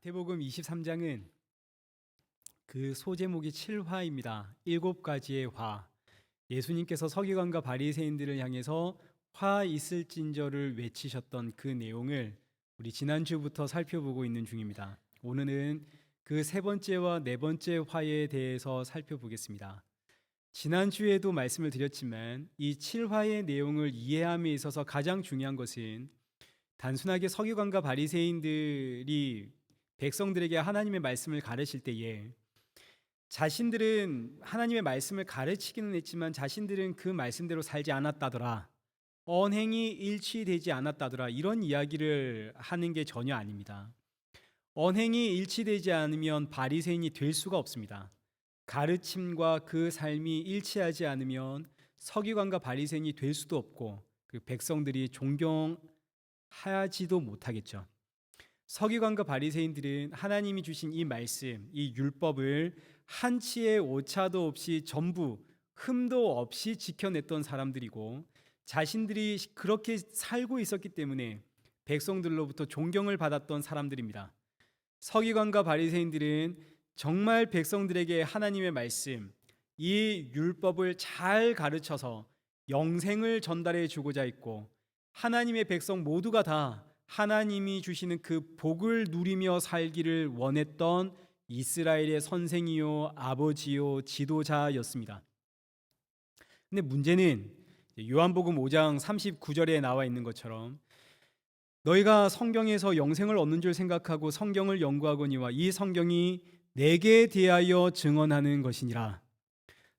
마태복음 23장은 그 소제목이 7화입니다. 7가지의 화. 예수님께서 서기관과 바리새인들을 향해서 화 있을진저를 외치셨던 그 내용을 우리 지난주부터 살펴보고 있는 중입니다. 오늘은 그 세 번째와 네 번째 화에 대해서 살펴보겠습니다. 지난주에도 말씀을 드렸지만 이 7화의 내용을 이해함에 있어서 가장 중요한 것은 단순하게 서기관과 바리새인들이 백성들에게 하나님의 말씀을 가르칠 때에 자신들은 하나님의 말씀을 가르치기는 했지만 자신들은 그 말씀대로 살지 않았다더라, 언행이 일치되지 않았다더라, 이런 이야기를 하는 게 전혀 아닙니다. 언행이 일치되지 않으면 바리새인이 될 수가 없습니다. 가르침과 그 삶이 일치하지 않으면 서기관과 바리새인이 될 수도 없고 그 백성들이 존경하지도 못하겠죠. 서기관과 바리새인들은 하나님이 주신 이 말씀, 이 율법을 한치의 오차도 없이 전부 흠도 없이 지켜냈던 사람들이고 자신들이 그렇게 살고 있었기 때문에 백성들로부터 존경을 받았던 사람들입니다. 서기관과 바리새인들은 정말 백성들에게 하나님의 말씀, 이 율법을 잘 가르쳐서 영생을 전달해 주고자 했고 하나님의 백성 모두가 다 하나님이 주시는 그 복을 누리며 살기를 원했던 이스라엘의 선생이요 아버지요 지도자였습니다. 근데 문제는 요한복음 5장 39절에 나와 있는 것처럼 너희가 성경에서 영생을 얻는 줄 생각하고 성경을 연구하거니와 이 성경이 내게 대하여 증언하는 것이니라.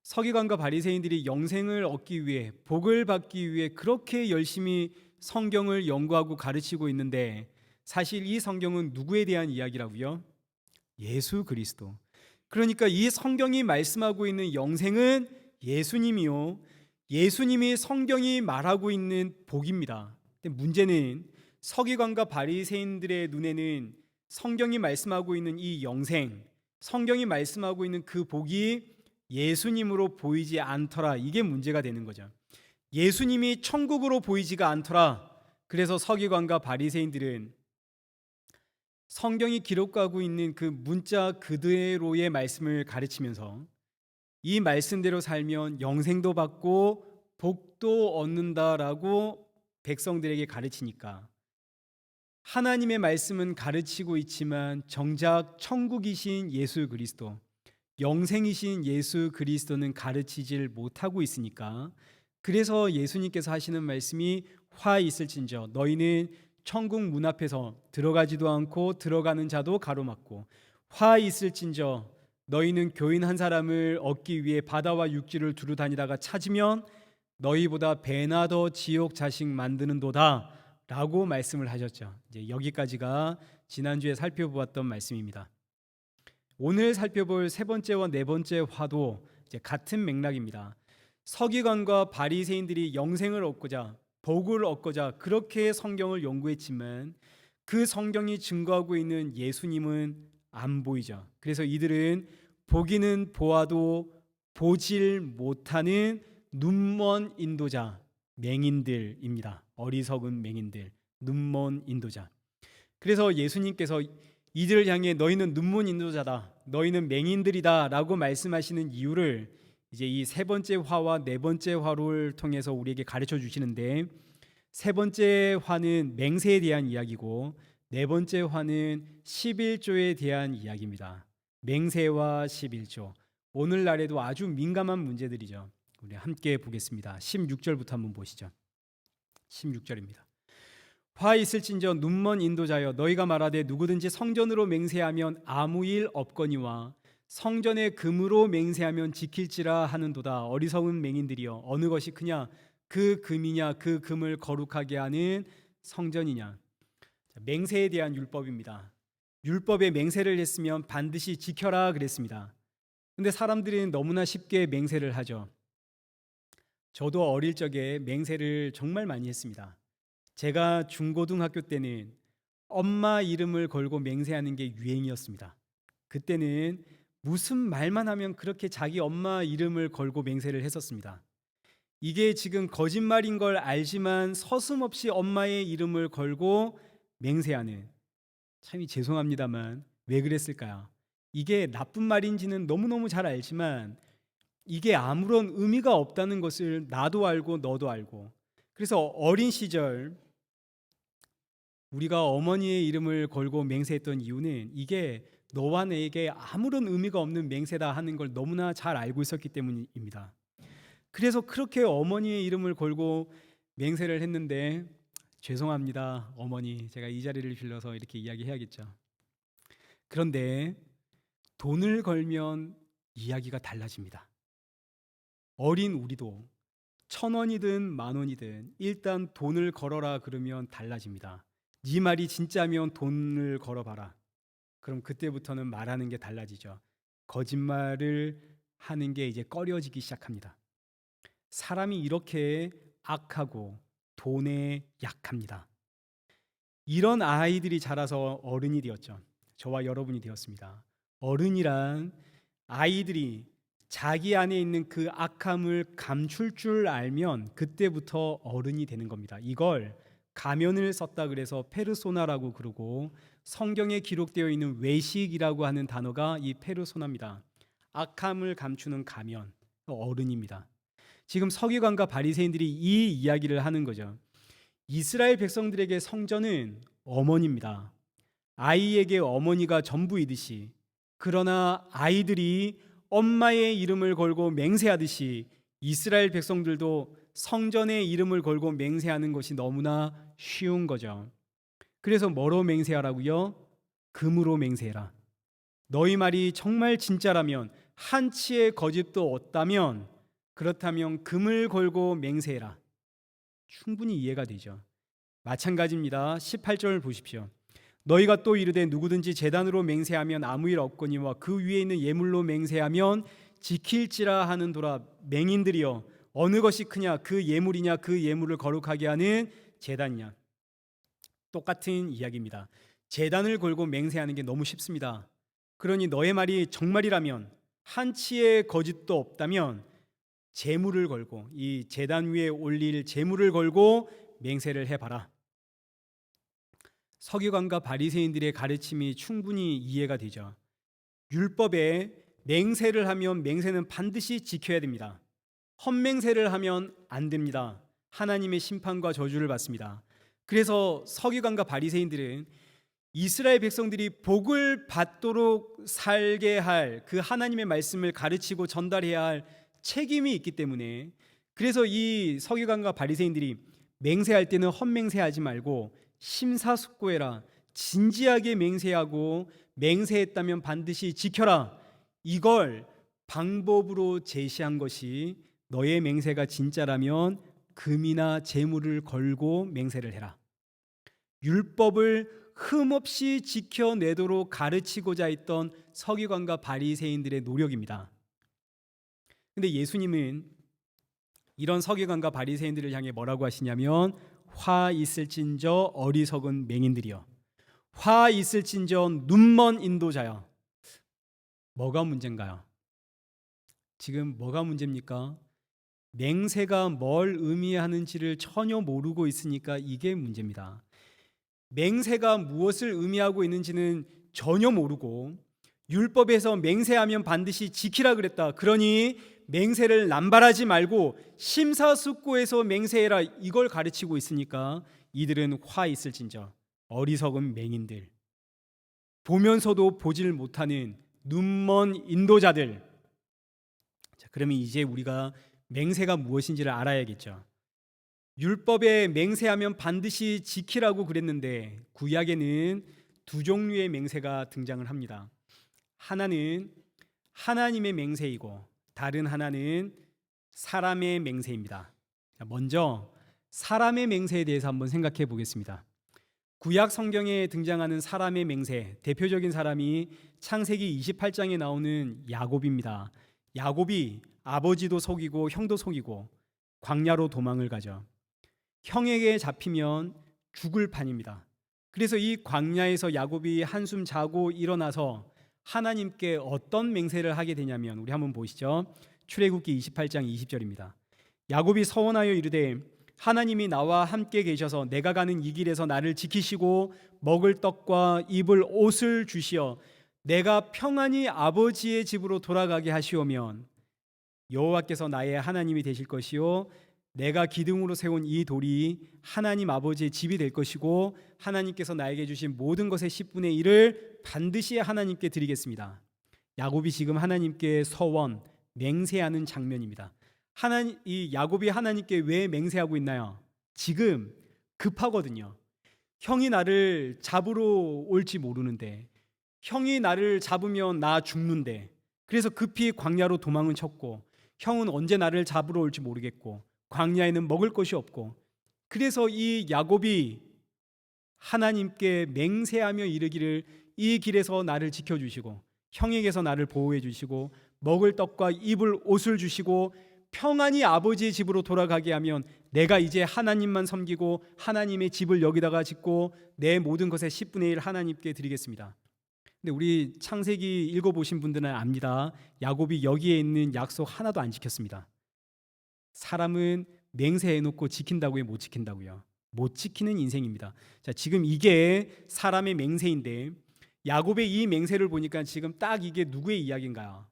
서기관과 바리새인들이 영생을 얻기 위해, 복을 받기 위해 그렇게 열심히 성경을 연구하고 가르치고 있는데 사실 이 성경은 누구에 대한 이야기라고요? 예수 그리스도. 그러니까 이 성경이 말씀하고 있는 영생은 예수님이요, 예수님이 성경이 말하고 있는 복입니다. 근데 문제는 서기관과 바리새인들의 눈에는 성경이 말씀하고 있는 이 영생, 성경이 말씀하고 있는 그 복이 예수님으로 보이지 않더라. 이게 문제가 되는 거죠. 예수님이 천국으로 보이지가 않더라. 그래서 서기관과 바리새인들은 성경이 기록하고 있는 그 문자 그대로의 말씀을 가르치면서 이 말씀대로 살면 영생도 받고 복도 얻는다라고 백성들에게 가르치니까 하나님의 말씀은 가르치고 있지만 정작 천국이신 예수 그리스도, 영생이신 예수 그리스도는 가르치질 못하고 있으니까 그래서 예수님께서 하시는 말씀이 화 있을진저 너희는 천국 문 앞에서 들어가지도 않고 들어가는 자도 가로막고 화 있을진저 너희는 교인 한 사람을 얻기 위해 바다와 육지를 두루 다니다가 찾으면 너희보다 배나 더 지옥 자식 만드는도다 라고 말씀을 하셨죠. 이제 여기까지가 지난주에 살펴보았던 말씀입니다. 오늘 살펴볼 세 번째와 네 번째 화도 이제 같은 맥락입니다. 서기관과 바리새인들이 영생을 얻고자 복을 얻고자 그렇게 성경을 연구했지만 그 성경이 증거하고 있는 예수님은 안 보이죠. 그래서 이들은 보기는 보아도 보질 못하는 눈먼 인도자, 맹인들입니다. 어리석은 맹인들, 눈먼 인도자. 그래서 예수님께서 이들을 향해 너희는 눈먼 인도자다, 너희는 맹인들이다 라고 말씀하시는 이유를 이제 이 세 번째 화와 네 번째 화를 통해서 우리에게 가르쳐 주시는데, 세 번째 화는 맹세에 대한 이야기고 네 번째 화는 11조에 대한 이야기입니다. 맹세와 11조, 오늘날에도 아주 민감한 문제들이죠. 우리 함께 보겠습니다. 16절부터 한번 보시죠. 16절입니다. 화 있을진저 눈먼 인도자여 너희가 말하되 누구든지 성전으로 맹세하면 아무 일 없거니와 성전의 금으로 맹세하면 지킬지라 하는도다. 어리석은 맹인들이여 어느 것이 크냐, 그 금이냐, 그 금을 거룩하게 하는 성전이냐. 맹세에 대한 율법입니다. 율법에 맹세를 했으면 반드시 지켜라 그랬습니다. 근데 사람들은 너무나 쉽게 맹세를 하죠. 저도 어릴 적에 맹세를 정말 많이 했습니다. 제가 중고등학교 때는 엄마 이름을 걸고 맹세하는 게 유행이었습니다. 그때는 무슨 말만 하면 그렇게 자기 엄마 이름을 걸고 맹세를 했었습니다. 이게 지금 거짓말인 걸 알지만 서슴없이 엄마의 이름을 걸고 맹세하는, 참 죄송합니다만 왜 그랬을까요? 이게 나쁜 말인지는 너무너무 잘 알지만 이게 아무런 의미가 없다는 것을 나도 알고 너도 알고, 그래서 어린 시절 우리가 어머니의 이름을 걸고 맹세했던 이유는 이게 너와 내게 아무런 의미가 없는 맹세다 하는 걸 너무나 잘 알고 있었기 때문입니다. 그래서 그렇게 어머니의 이름을 걸고 맹세를 했는데, 죄송합니다 어머니, 제가 이 자리를 빌려서 이렇게 이야기해야겠죠. 그런데 돈을 걸면 이야기가 달라집니다. 어린 우리도 1,000원이든 10,000원이든 일단 돈을 걸어라 그러면 달라집니다. 네 말이 진짜면 돈을 걸어봐라. 그럼 그때부터는 말하는 게 달라지죠. 거짓말을 하는 게 이제 꺼려지기 시작합니다. 사람이 이렇게 악하고 돈에 약합니다. 이런 아이들이 자라서 어른이 되었죠. 저와 여러분이 되었습니다. 어른이란 아이들이 자기 안에 있는 그 악함을 감출 줄 알면 그때부터 어른이 되는 겁니다. 이걸 가면을 썼다 그래서 페르소나라고 그러고, 성경에 기록되어 있는 외식이라고 하는 단어가 이 페르소나입니다. 악함을 감추는 가면, 어른입니다. 지금 서기관과 바리새인들이 이 이야기를 하는 거죠. 이스라엘 백성들에게 성전은 어머니입니다. 아이에게 어머니가 전부이듯이, 그러나 아이들이 엄마의 이름을 걸고 맹세하듯이 이스라엘 백성들도 성전의 이름을 걸고 맹세하는 것이 너무나 쉬운 거죠. 그래서 뭐로 맹세하라고요? 금으로 맹세해라. 너희 말이 정말 진짜라면, 한치의 거짓도 없다면, 그렇다면 금을 걸고 맹세해라. 충분히 이해가 되죠. 마찬가지입니다. 18절 보십시오. 너희가 또 이르되 누구든지 제단으로 맹세하면 아무 일 없거니와 그 위에 있는 예물로 맹세하면 지킬지라 하는도라. 맹인들이여, 어느 것이 크냐, 그 예물이냐, 그 예물을 거룩하게 하는 제단이냐. 똑같은 이야기입니다. 제단을 걸고 맹세하는 게 너무 쉽습니다. 그러니 너의 말이 정말이라면, 한치의 거짓도 없다면 제물을 걸고, 이 제단 위에 올릴 제물을 걸고 맹세를 해봐라. 서기관과 바리새인들의 가르침이 충분히 이해가 되죠. 율법에 맹세를 하면 맹세는 반드시 지켜야 됩니다. 헛맹세를 하면 안 됩니다. 하나님의 심판과 저주를 받습니다. 그래서 서기관과 바리새인들은 이스라엘 백성들이 복을 받도록 살게 할 그 하나님의 말씀을 가르치고 전달해야 할 책임이 있기 때문에, 그래서 이 서기관과 바리새인들이 맹세할 때는 헛맹세하지 말고 심사숙고해라, 진지하게 맹세하고 맹세했다면 반드시 지켜라, 이걸 방법으로 제시한 것이 너의 맹세가 진짜라면 금이나 재물을 걸고 맹세를 해라. 율법을 흠없이 지켜내도록 가르치고자 했던 서기관과 바리새인들의 노력입니다. 근데 예수님은 이런 서기관과 바리새인들을 향해 뭐라고 하시냐면, 화 있을진저 어리석은 맹인들이여, 화 있을진저 눈먼 인도자여. 뭐가 문제인가요? 지금 뭐가 문제입니까? 맹세가 뭘 의미하는지를 전혀 모르고 있으니까 이게 문제입니다. 맹세가 무엇을 의미하고 있는지는 전혀 모르고, 율법에서 맹세하면 반드시 지키라 그랬다, 그러니 맹세를 남발하지 말고 심사숙고해서 맹세해라, 이걸 가르치고 있으니까 이들은 화 있을진저 어리석은 맹인들, 보면서도 보질 못하는 눈먼 인도자들. 자, 그러면 이제 우리가 맹세가 무엇인지를 알아야겠죠. 율법에 맹세하면 반드시 지키라고 그랬는데 구약에는 두 종류의 맹세가 등장을 합니다. 하나는 하나님의 맹세이고 다른 하나는 사람의 맹세입니다. 먼저 사람의 맹세에 대해서 한번 생각해 보겠습니다. 구약 성경에 등장하는 사람의 맹세, 대표적인 사람이 창세기 28장에 나오는 야곱입니다. 야곱이 아버지도 속이고 형도 속이고 광야로 도망을 가죠. 형에게 잡히면 죽을 판입니다. 그래서 이 광야에서 야곱이 한숨 자고 일어나서 하나님께 어떤 맹세를 하게 되냐면, 우리 한번 보시죠. 출애굽기 28장 20절입니다. 야곱이 서원하여 이르되 하나님이 나와 함께 계셔서 내가 가는 이 길에서 나를 지키시고 먹을 떡과 입을 옷을 주시어 내가 평안히 아버지의 집으로 돌아가게 하시오면 여호와께서 나의 하나님이 되실 것이요 내가 기둥으로 세운 이 돌이 하나님 아버지의 집이 될 것이고 하나님께서 나에게 주신 모든 것의 10분의 1을 반드시 하나님께 드리겠습니다. 야곱이 지금 하나님께 서원 맹세하는 장면입니다. 이 야곱이 하나님께 왜 맹세하고 있나요? 지금 급하거든요. 형이 나를 잡으러 올지 모르는데, 형이 나를 잡으면 나 죽는데, 그래서 급히 광야로 도망은 쳤고, 형은 언제 나를 잡으러 올지 모르겠고, 광야에는 먹을 것이 없고, 그래서 이 야곱이 하나님께 맹세하며 이르기를 이 길에서 나를 지켜주시고 형에게서 나를 보호해 주시고 먹을 떡과 입을 옷을 주시고 평안히 아버지의 집으로 돌아가게 하면 내가 이제 하나님만 섬기고 하나님의 집을 여기다가 짓고 내 모든 것의 10분의 1 하나님께 드리겠습니다. 근데 우리 창세기 읽어보신 분들은 압니다. 야곱이 여기에 있는 약속 하나도 안 지켰습니다. 사람은 맹세해놓고 지킨다고요, 못 지킨다고요? 못 지키는 인생입니다. 자, 지금 이게 사람의 맹세인데 야곱의 이 맹세를 보니까 지금 딱 이게 누구의 이야기인가요?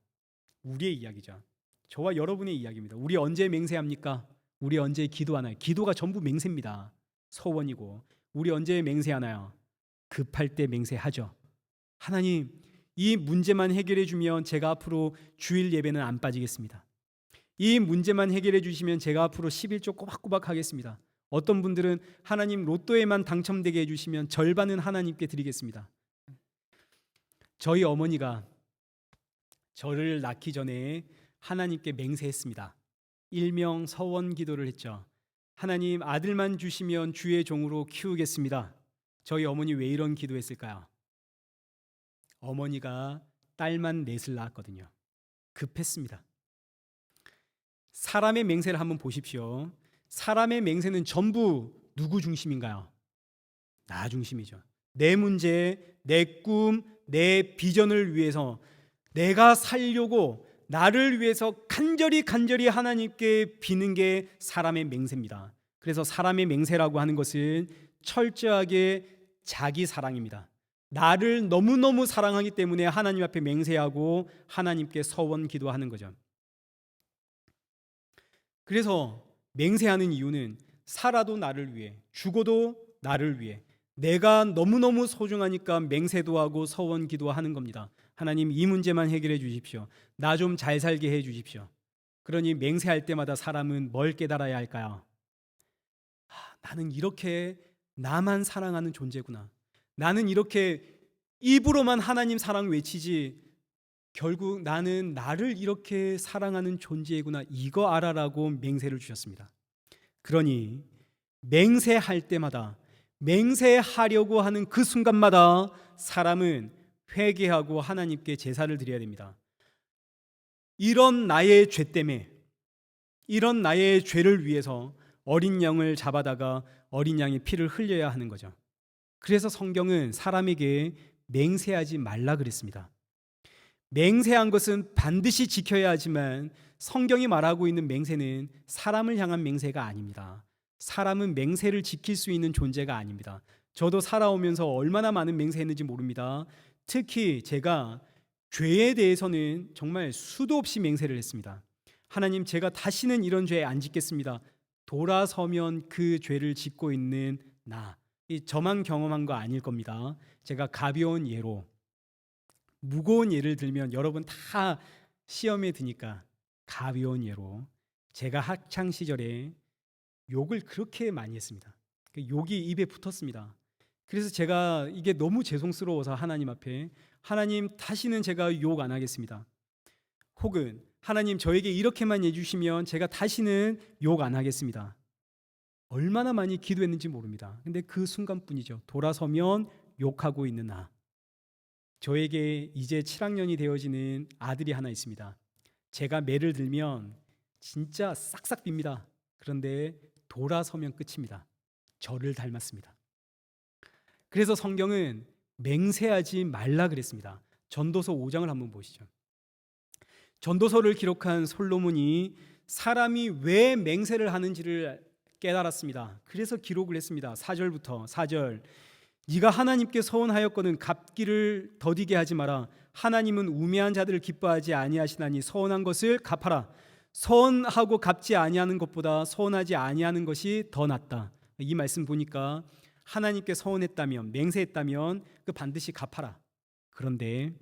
우리의 이야기죠. 저와 여러분의 이야기입니다. 우리 언제 맹세합니까? 우리 언제 기도하나요? 기도가 전부 맹세입니다. 서원이고. 우리 언제 맹세하나요? 급할 때 맹세하죠. 하나님, 이 문제만 해결해 주면 제가 앞으로 주일 예배는 안 빠지겠습니다. 이 문제만 해결해 주시면 제가 앞으로 11조 꼬박꼬박 하겠습니다. 어떤 분들은 하나님 로또에만 당첨되게 해주시면 절반은 하나님께 드리겠습니다. 저희 어머니가 저를 낳기 전에 하나님께 맹세했습니다. 일명 서원 기도를 했죠. 하나님, 아들만 주시면 주의 종으로 키우겠습니다. 저희 어머니 왜 이런 기도했을까요? 어머니가 딸만 넷을 낳았거든요. 급했습니다. 사람의 맹세를 한번 보십시오. 사람의 맹세는 전부 누구 중심인가요? 나 중심이죠. 내 문제, 내 꿈, 내 비전을 위해서 내가 살려고 나를 위해서 간절히 하나님께 비는 게 사람의 맹세입니다. 그래서 사람의 맹세라고 하는 것은 철저하게 자기 사랑입니다. 나를 너무너무 사랑하기 때문에 하나님 앞에 맹세하고 하나님께 서원 기도하는 거죠. 그래서 맹세하는 이유는 살아도 나를 위해, 죽어도 나를 위해, 내가 너무너무 소중하니까 맹세도 하고 서원 기도하는 겁니다. 하나님, 이 문제만 해결해 주십시오. 나 좀 잘 살게 해 주십시오. 그러니 맹세할 때마다 사람은 뭘 깨달아야 할까요? 나는 이렇게 나만 사랑하는 존재구나. 나는 이렇게 입으로만 하나님 사랑 외치지 결국 나는 나를 이렇게 사랑하는 존재구나. 이거 알아라고 맹세를 주셨습니다. 그러니 맹세할 때마다, 맹세하려고 하는 그 순간마다 사람은 회개하고 하나님께 제사를 드려야 됩니다. 이런 나의 죄 때문에, 이런 나의 죄를 위해서 어린 양을 잡아다가 어린 양의 피를 흘려야 하는 거죠. 그래서 성경은 사람에게 맹세하지 말라 그랬습니다. 맹세한 것은 반드시 지켜야 하지만 성경이 말하고 있는 맹세는 사람을 향한 맹세가 아닙니다. 사람은 맹세를 지킬 수 있는 존재가 아닙니다. 저도 살아오면서 얼마나 많은 맹세했는지 모릅니다. 특히 제가 죄에 대해서는 정말 수도 없이 맹세를 했습니다. 하나님, 제가 다시는 이런 죄 안 짓겠습니다. 돌아서면 그 죄를 짓고 있는 저만 경험한 거 아닐 겁니다. 제가 가벼운 예로, 무거운 예를 들면 여러분 다 시험에 드니까 가벼운 예로, 제가 학창 시절에 욕을 그렇게 많이 했습니다. 욕이 입에 붙었습니다. 그래서 제가 이게 너무 죄송스러워서 하나님 앞에, 하나님, 다시는 제가 욕 안 하겠습니다. 혹은 하나님, 저에게 이렇게만 해주시면 제가 다시는 욕 안 하겠습니다. 얼마나 많이 기도했는지 모릅니다. 근데 그 순간뿐이죠. 돌아서면 욕하고 있는 나. 저에게 이제 7학년이 되어지는 아들이 하나 있습니다. 제가 매를 들면 진짜 싹싹 빕니다. 그런데 돌아서면 끝입니다. 저를 닮았습니다. 그래서 성경은 맹세하지 말라 그랬습니다. 전도서 5장을 한번 보시죠. 전도서를 기록한 솔로몬이 사람이 왜 맹세를 하는지를 깨달았습니다. 그래서 기록을 했습니다. 4절부터 4절, 네가 하나님께 서원하였거든 갚기를 더디게 하지 마라. 하나님은 우매한 자들을 기뻐하지 아니하시나니 서원한 것을 갚아라. 서원하고 갚지 아니하는 것보다 서원하지 아니하는 것이 더 낫다. 이 말씀 보니까 하나님께 서원했다면, 맹세했다면 그 반드시 갚아라. 그런데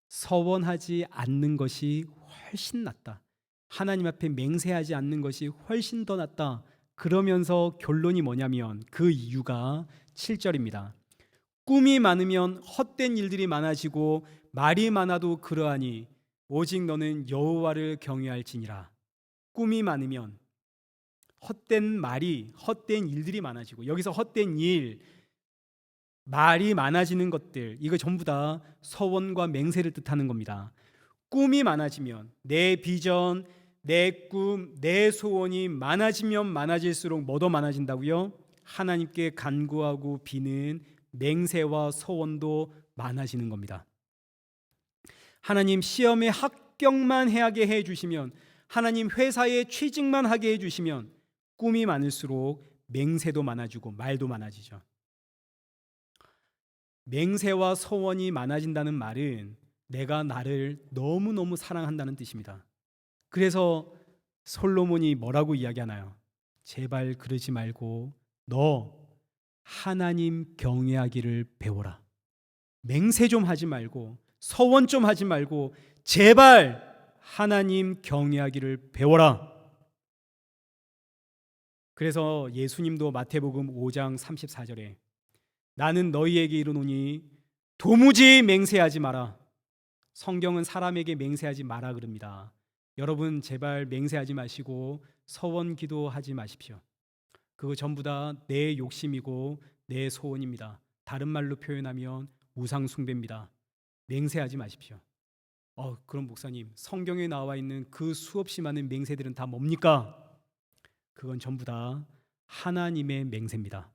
서원하지 않는 것이 훨씬 낫다. 하나님 앞에 맹세하지 않는 것이 훨씬 더 낫다. 그러면서 결론이 뭐냐면 그 이유가 7절입니다. 꿈이 많으면 헛된 일들이 많아지고 말이 많아도 그러하니 오직 너는 여호와를 경외할지니라. 꿈이 많으면 헛된 말이, 헛된 일들이 많아지고, 여기서 헛된 일, 말이 많아지는 것들, 이거 전부 다 서원과 맹세를 뜻하는 겁니다. 꿈이 많아지면 내 비전, 내 꿈, 내 소원이 많아지면 많아질수록 뭐 더 많아진다고요? 하나님께 간구하고 비는 맹세와 서원도 많아지는 겁니다. 하나님 시험에 합격만 하게 해주시면, 하나님 회사에 취직만 하게 해주시면 꿈이 많을수록 맹세도 많아지고 말도 많아지죠. 맹세와 서원이 많아진다는 말은 내가 나를 너무너무 사랑한다는 뜻입니다. 그래서 솔로몬이 뭐라고 이야기하나요? 제발 그러지 말고 너 하나님 경외하기를 배워라. 맹세 좀 하지 말고 서원 좀 하지 말고 제발 하나님 경외하기를 배워라. 그래서 예수님도 마태복음 5장 34절에 나는 너희에게 이르노니 도무지 맹세하지 마라. 성경은 사람에게 맹세하지 마라 그럽니다. 여러분 제발 맹세하지 마시고 서원 기도하지 마십시오. 그거 전부 다 내 욕심이고 내 소원입니다. 다른 말로 표현하면 우상 숭배입니다. 맹세하지 마십시오. 그럼 목사님, 성경에 나와 있는 그 수없이 많은 맹세들은 다 뭡니까? 그건 전부 다 하나님의 맹세입니다.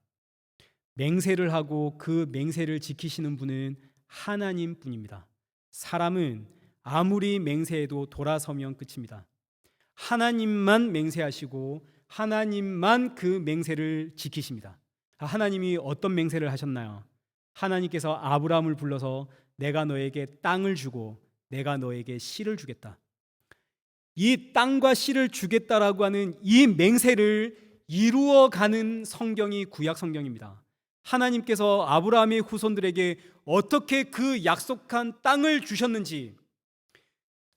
맹세를 하고 그 맹세를 지키시는 분은 하나님뿐입니다. 사람은 아무리 맹세해도 돌아서면 끝입니다. 하나님만 맹세하시고 하나님만 그 맹세를 지키십니다. 하나님이 어떤 맹세를 하셨나요? 하나님께서 아브라함을 불러서 내가 너에게 땅을 주고 내가 너에게 씨를 주겠다. 이 땅과 씨를 주겠다라고 하는 이 맹세를 이루어가는 성경이 구약 성경입니다. 하나님께서 아브라함의 후손들에게 어떻게 그 약속한 땅을 주셨는지,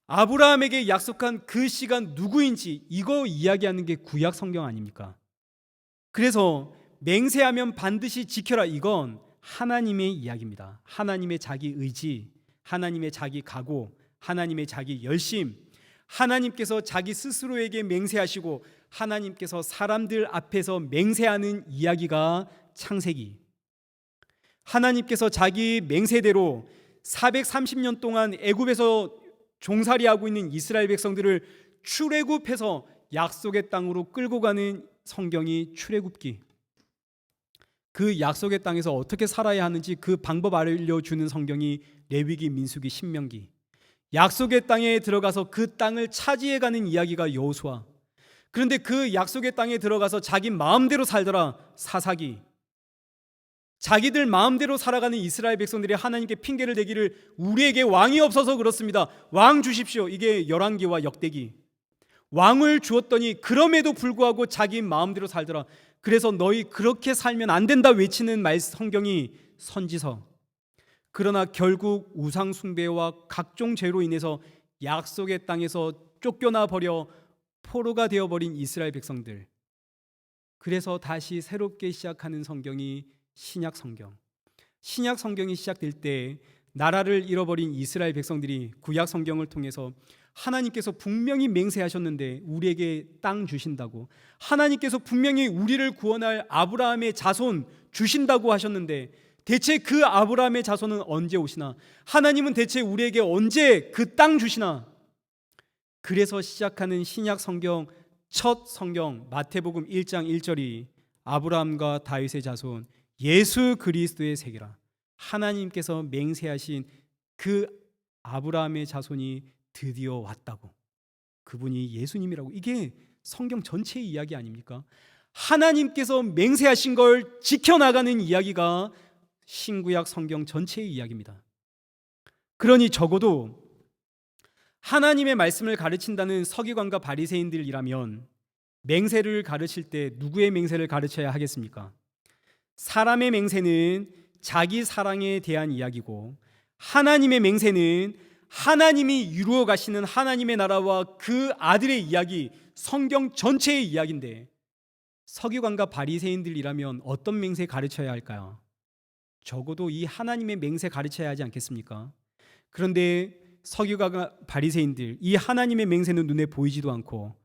아브라함에게 약속한 그 씨가 누구인지 이거 이야기하는 게 구약 성경 아닙니까? 그래서 맹세하면 반드시 지켜라, 이건 하나님의 이야기입니다. 하나님의 자기 의지, 하나님의 자기 각오, 하나님의 자기 열심, 하나님께서 자기 스스로에게 맹세하시고 하나님께서 사람들 앞에서 맹세하는 이야기가 창세기. 하나님께서 자기 맹세대로 430년 동안 애굽에서 종살이하고 있는 이스라엘 백성들을 출애굽해서 약속의 땅으로 끌고 가는 성경이 출애굽기. 그 약속의 땅에서 어떻게 살아야 하는지 그 방법 알려주는 성경이 레위기, 민수기, 신명기. 약속의 땅에 들어가서 그 땅을 차지해가는 이야기가 여호수아. 그런데 그 약속의 땅에 들어가서 자기 마음대로 살더라, 사사기. 자기들 마음대로 살아가는 이스라엘 백성들이 하나님께 핑계를 대기를 우리에게 왕이 없어서 그렇습니다. 왕 주십시오. 이게 열왕기와 역대기. 왕을 주었더니 그럼에도 불구하고 자기 마음대로 살더라. 그래서 너희 그렇게 살면 안 된다 외치는 성경이 선지서. 그러나 결국 우상 숭배와 각종 죄로 인해서 약속의 땅에서 쫓겨나 버려 포로가 되어버린 이스라엘 백성들. 그래서 다시 새롭게 시작하는 성경이 신약 성경. 신약 성경이 시작될 때 나라를 잃어버린 이스라엘 백성들이 구약 성경을 통해서 하나님께서 분명히 맹세하셨는데 우리에게 땅 주신다고, 하나님께서 분명히 우리를 구원할 아브라함의 자손 주신다고 하셨는데 대체 그 아브라함의 자손은 언제 오시나? 하나님은 대체 우리에게 언제 그 땅 주시나? 그래서 시작하는 신약 성경 첫 성경 마태복음 1장 1절이 아브라함과 다윗의 자손 예수 그리스도의 세계라. 하나님께서 맹세하신 그 아브라함의 자손이 드디어 왔다고. 그분이 예수님이라고. 이게 성경 전체의 이야기 아닙니까? 하나님께서 맹세하신 걸 지켜나가는 이야기가 신구약 성경 전체의 이야기입니다. 그러니 적어도 하나님의 말씀을 가르친다는 서기관과 바리새인들이라면 맹세를 가르칠 때 누구의 맹세를 가르쳐야 하겠습니까? 사람의 맹세는 자기 사랑에 대한 이야기고, 하나님의 맹세는 하나님이 이루어 가시는 하나님의 나라와 그 아들의 이야기, 성경 전체의 이야기인데, 서기관과 바리새인들이라면 어떤 맹세 가르쳐야 할까요? 적어도 이 하나님의 맹세 가르쳐야 하지 않겠습니까? 그런데 서기관과 바리새인들, 이 하나님의 맹세는 눈에 보이지도 않고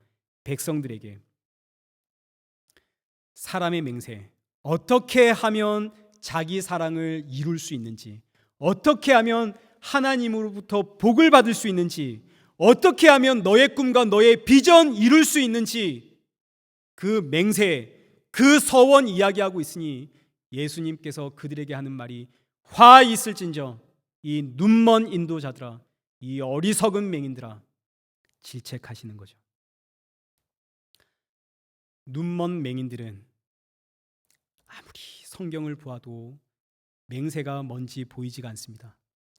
백성들에게 사람의 맹세, 어떻게 하면 자기 사랑을 이룰 수 있는지, 어떻게 하면 하나님으로부터 복을 받을 수 있는지, 어떻게 하면 너의 꿈과 너의 비전 이룰 수 있는지, 그 맹세, 그 서원 이야기하고 있으니 예수님께서 그들에게 하는 말이, 화 있을진저 이 눈먼 인도자들아, 이 어리석은 맹인들아, 질책하시는 거죠. 눈먼 맹인들은 아무리 성경을 보아도 맹세가 뭔지 보이지가 않습니다.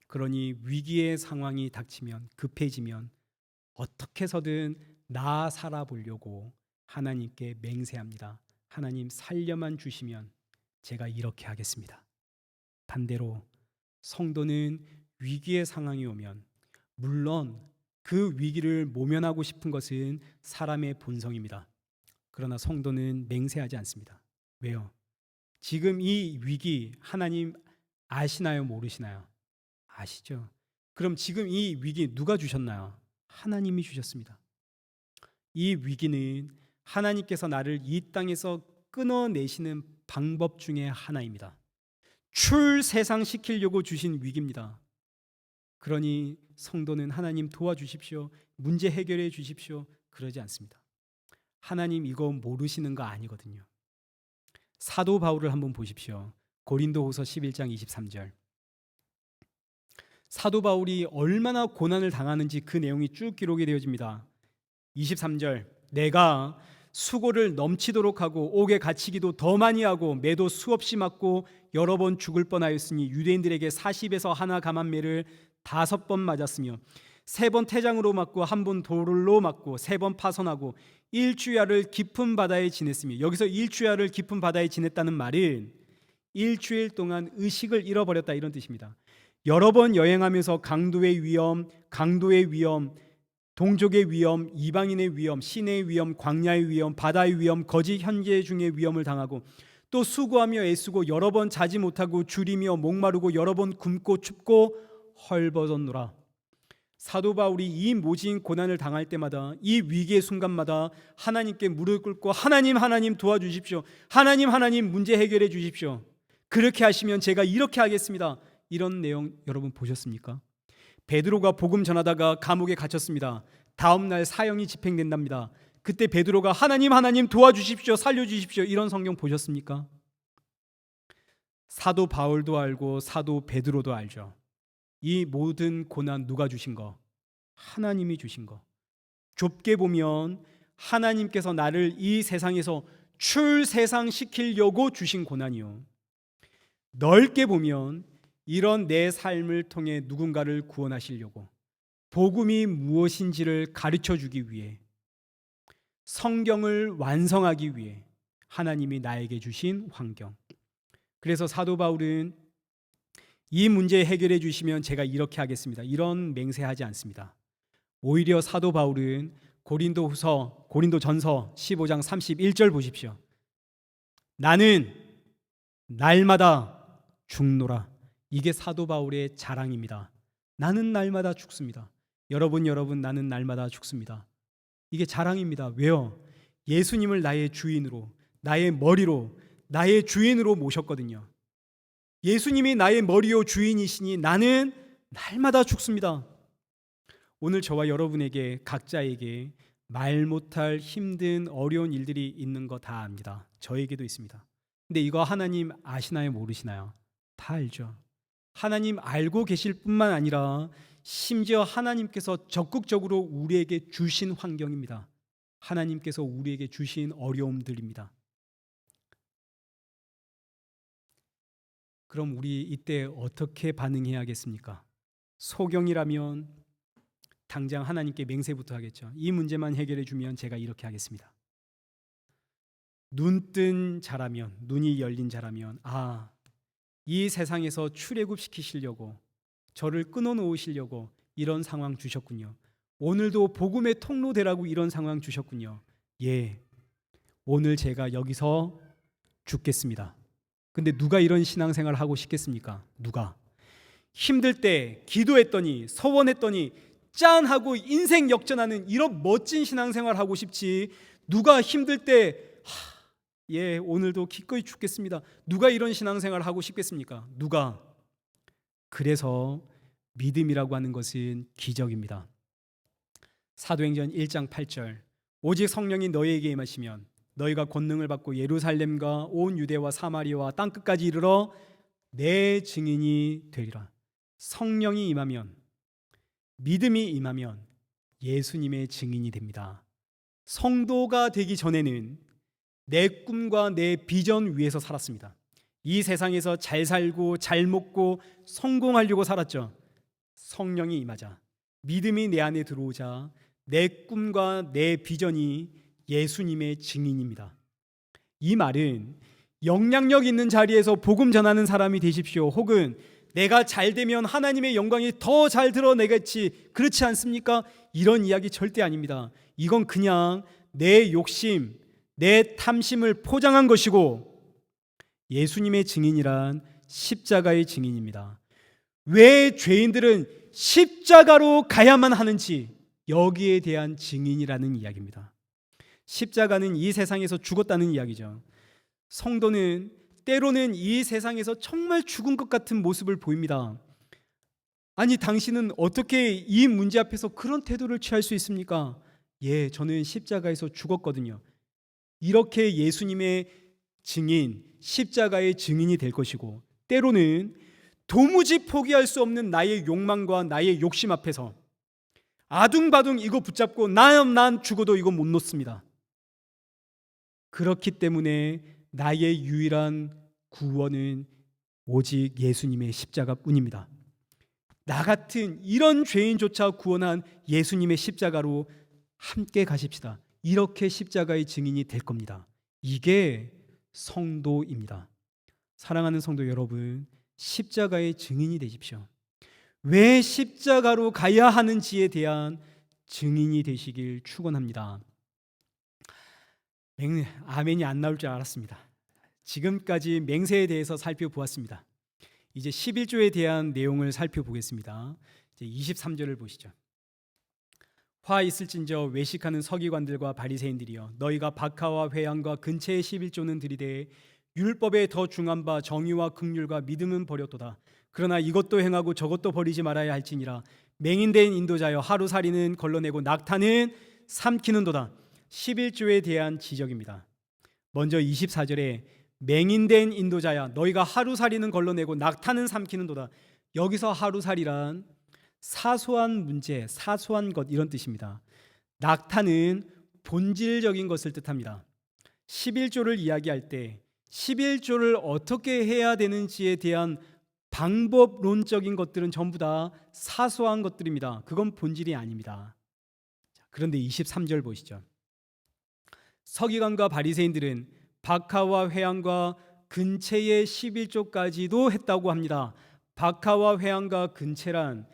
그러니 위기의 상황이 닥치면, 급해지면 어떻게 해서든 나 살아보려고 하나님께 맹세합니다. 하나님 살려만 주시면 제가 이렇게 하겠습니다. 반대로 성도는 위기의 상황이 오면, 물론 그 위기를 모면하고 싶은 것은 사람의 본성입니다. 그러나 성도는 맹세하지 않습니다. 왜요? 지금 이 위기 하나님 아시나요? 모르시나요? 아시죠? 그럼 지금 이 위기 누가 주셨나요? 하나님이 주셨습니다. 이 위기는 하나님께서 나를 이 땅에서 끊어내시는 방법 중에 하나입니다. 출세상시키려고 주신 위기입니다. 그러니 성도는 하나님 도와주십시오, 문제 해결해 주십시오, 그러지 않습니다. 하나님 이거 모르시는 거 아니거든요. 사도 바울을 한번 보십시오. 고린도후서 11장 23절. 사도 바울이 얼마나 고난을 당하는지 그 내용이 쭉 기록이 되어집니다. 23절, 내가 수고를 넘치도록 하고 옥에 갇히기도 더 많이 하고 매도 수없이 맞고 여러 번 죽을 뻔하였으니 유대인들에게 40에서 하나 감한 매를 5번 맞았으며 3번 태장으로 맞고 1번 돌로 맞고 3번 파선하고 일주야를 깊은 바다에 지냈으며, 여기서 일주야를 깊은 바다에 지냈다는 말은 일주일 동안 의식을 잃어버렸다, 이런 뜻입니다. 여러 번 여행하면서 강도의 위험, 동족의 위험, 이방인의 위험, 시내의 위험, 광야의 위험, 바다의 위험, 거짓 현재 중의 위험을 당하고, 또 수고하며 애쓰고 여러 번 자지 못하고 줄이며 목마르고 여러 번 굶고 춥고 헐벗었노라. 사도 바울이 이 모진 고난을 당할 때마다, 이 위기의 순간마다 하나님께 무릎 꿇고 하나님 도와주십시오, 하나님 문제 해결해 주십시오, 그렇게 하시면 제가 이렇게 하겠습니다, 이런 내용 여러분 보셨습니까? 베드로가 복음 전하다가 감옥에 갇혔습니다. 다음 날 사형이 집행된답니다. 그때 베드로가 하나님 도와주십시오, 살려주십시오, 이런 성경 보셨습니까? 사도 바울도 알고 사도 베드로도 알죠. 이 모든 고난 누가 주신 거? 하나님이 주신 거. 좁게 보면 하나님께서 나를 이 세상에서 출세상시키려고 주신 고난이요, 넓게 보면 이런 내 삶을 통해 누군가를 구원하시려고, 복음이 무엇인지를 가르쳐 주기 위해, 성경을 완성하기 위해 하나님이 나에게 주신 환경. 그래서 사도 바울은 이 문제 해결해 주시면 제가 이렇게 하겠습니다, 이런 맹세하지 않습니다. 오히려 사도 바울은 고린도전서 15장 31절 보십시오. 나는 날마다 죽노라. 이게 사도 바울의 자랑입니다. 나는 날마다 죽습니다. 여러분 나는 날마다 죽습니다. 이게 자랑입니다. 왜요? 예수님을 나의 주인으로, 나의 머리로, 나의 주인으로 모셨거든요. 예수님이 나의 머리요 주인이시니 나는 날마다 죽습니다. 오늘 저와 여러분에게, 각자에게 말 못할 힘든 어려운 일들이 있는 거 다 압니다. 저에게도 있습니다. 근데 이거 하나님 아시나요? 모르시나요? 다 알죠. 하나님 알고 계실 뿐만 아니라 심지어 하나님께서 적극적으로 우리에게 주신 환경입니다. 하나님께서 우리에게 주신 어려움들입니다. 그럼 우리 이때 어떻게 반응해야겠습니까? 소경이라면 당장 하나님께 맹세부터 하겠죠. 이 문제만 해결해 주면 제가 이렇게 하겠습니다. 눈뜬 자라면, 눈이 열린 자라면, 이 세상에서 출애굽시키시려고, 저를 끊어놓으시려고 이런 상황 주셨군요. 오늘도 복음의 통로 되라고 이런 상황 주셨군요. 예, 오늘 제가 여기서 죽겠습니다. 근데 누가 이런 신앙생활 하고 싶겠습니까? 누가? 힘들 때 기도했더니, 서원했더니 짠 하고 인생 역전하는 이런 멋진 신앙생활 하고 싶지, 누가 힘들 때 예, 오늘도 기꺼이 죽겠습니다, 누가 이런 신앙생활 하고 싶겠습니까? 누가? 그래서 믿음이라고 하는 것은 기적입니다. 사도행전 1장 8절, 오직 성령이 너희에게 임하시면 너희가 권능을 받고 예루살렘과 온 유대와 사마리아와 땅끝까지 이르러 내 증인이 되리라. 성령이 임하면, 믿음이 임하면 예수님의 증인이 됩니다. 성도가 되기 전에는 내 꿈과 내 비전 위에서 살았습니다. 이 세상에서 잘 살고 잘 먹고 성공하려고 살았죠. 성령이 임하자, 믿음이 내 안에 들어오자 내 꿈과 내 비전이 예수님의 증인입니다. 이 말은 영향력 있는 자리에서 복음 전하는 사람이 되십시오, 혹은 내가 잘 되면 하나님의 영광이 더 잘 드러내겠지, 그렇지 않습니까? 이런 이야기 절대 아닙니다. 이건 그냥 내 욕심, 내 탐심을 포장한 것이고, 예수님의 증인이란 십자가의 증인입니다. 왜 죄인들은 십자가로 가야만 하는지, 여기에 대한 증인이라는 이야기입니다. 십자가는 이 세상에서 죽었다는 이야기죠. 성도는 때로는 이 세상에서 정말 죽은 것 같은 모습을 보입니다. 아니, 당신은 어떻게 이 문제 앞에서 그런 태도를 취할 수 있습니까? 예, 저는 십자가에서 죽었거든요. 이렇게 예수님의 증인, 십자가의 증인이 될 것이고, 때로는 도무지 포기할 수 없는 나의 욕망과 나의 욕심 앞에서 아둥바둥 이거 붙잡고 난 죽어도 이거 못 놓습니다. 그렇기 때문에 나의 유일한 구원은 오직 예수님의 십자가뿐입니다. 나 같은 이런 죄인조차 구원한 예수님의 십자가로 함께 가십시다. 이렇게 십자가의 증인이 될 겁니다. 이게 성도입니다. 사랑하는 성도 여러분, 십자가의 증인이 되십시오. 왜 십자가로 가야 하는지에 대한 증인이 되시길 축원합니다. 아멘이 안 나올 줄 알았습니다. 지금까지 맹세에 대해서 살펴보았습니다. 이제 11조에 대한 내용을 살펴보겠습니다. 이제 23절을 보시죠. 화 있을진저 외식하는 서기관들과 바리새인들이여, 너희가 박하와 회양과 근체의 11조는 들이되 율법에 더 중한 바 정의와 긍휼과 믿음은 버렸도다. 그러나 이것도 행하고 저것도 버리지 말아야 할지니라. 맹인된 인도자여, 하루살이는 걸러내고 낙타는 삼키는도다. 11조에 대한 지적입니다. 먼저 24절에 맹인된 인도자야, 너희가 하루살이는 걸러내고 낙타는 삼키는도다. 여기서 하루살이란 사소한 문제, 사소한 것, 이런 뜻입니다. 낙타는 본질적인 것을 뜻합니다. 11조를 이야기할 때 11조를 어떻게 해야 되는지에 대한 방법론적인 것들은 전부 다 사소한 것들입니다. 그건 본질이 아닙니다. 그런데 23절 보시죠. 서기관과 바리새인들은 박하와 회양과 근체의 11조까지도 했다고 합니다. 박하와 회양과 근체란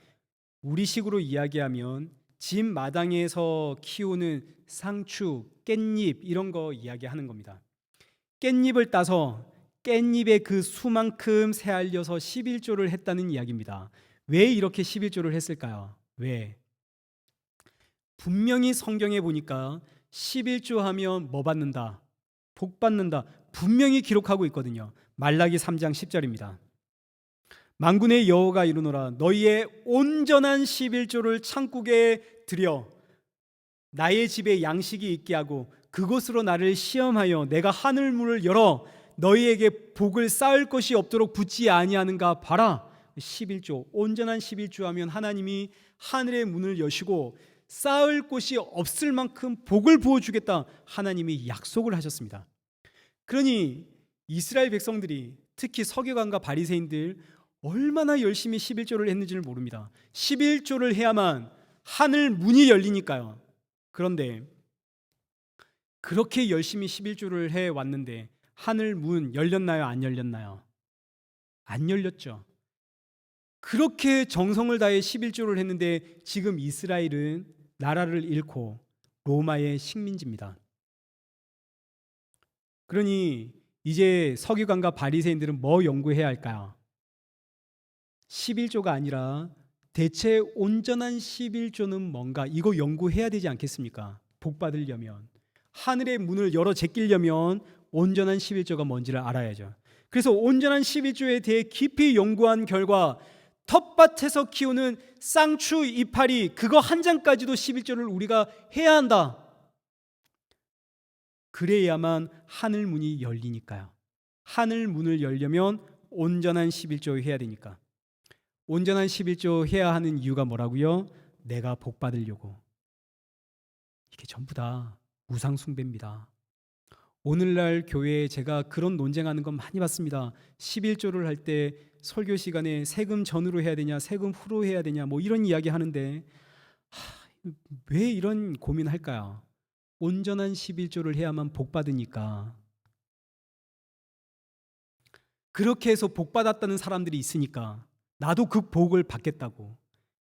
우리식으로 이야기하면 집 마당에서 키우는 상추, 깻잎 이런 거 이야기하는 겁니다. 깻잎을 따서 깻잎의 그 수만큼 새알려서 11조를 했다는 이야기입니다. 왜 이렇게 11조를 했을까요? 왜? 분명히 성경에 보니까 11조 하면 뭐 받는다? 복 받는다. 분명히 기록하고 있거든요. 말라기 3장 10절입니다. 만군의 여호와가 이르노라, 너희의 온전한 11조를 창국에 들여 나의 집에 양식이 있게 하고 그곳으로 나를 시험하여 내가 하늘 문을 열어 너희에게 복을 쌓을 것이 없도록 붙지 아니하는가 봐라. 11조, 온전한 11조 하면 하나님이 하늘의 문을 여시고 쌓을 곳이 없을 만큼 복을 부어주겠다, 하나님이 약속을 하셨습니다. 그러니 이스라엘 백성들이 특히 서기관과 바리새인들 얼마나 열심히 11조를 했는지를 모릅니다. 11조를 해야만 하늘 문이 열리니까요. 그런데 그렇게 열심히 11조를 해 왔는데 하늘 문 열렸나요? 안 열렸나요? 안 열렸죠. 그렇게 정성을 다해 11조를 했는데 지금 이스라엘은 나라를 잃고 로마의 식민지입니다. 그러니 이제 서기관과 바리새인들은 뭐 연구해야 할까요? 11조가 아니라 대체 온전한 11조는 뭔가, 이거 연구해야 되지 않겠습니까? 복 받으려면, 하늘의 문을 열어 제끼려면 온전한 11조가 뭔지를 알아야죠. 그래서 온전한 11조에 대해 깊이 연구한 결과 텃밭에서 키우는 쌍추 이파리 그거 한 장까지도 11조를 우리가 해야 한다. 그래야만 하늘 문이 열리니까요. 하늘 문을 열려면 온전한 11조 해야 되니까. 온전한 11조 해야 하는 이유가 뭐라고요? 내가 복 받으려고. 이게 전부 다 우상 숭배입니다. 오늘날 교회에 제가 그런 논쟁하는 건 많이 봤습니다. 11조를 할 때 설교 시간에 세금 전으로 해야 되냐, 세금 후로 해야 되냐, 뭐 이런 이야기 하는데 왜 이런 고민할까요? 온전한 11조를 해야만 복 받으니까. 그렇게 해서 복 받았다는 사람들이 있으니까 나도 그 복을 받겠다고.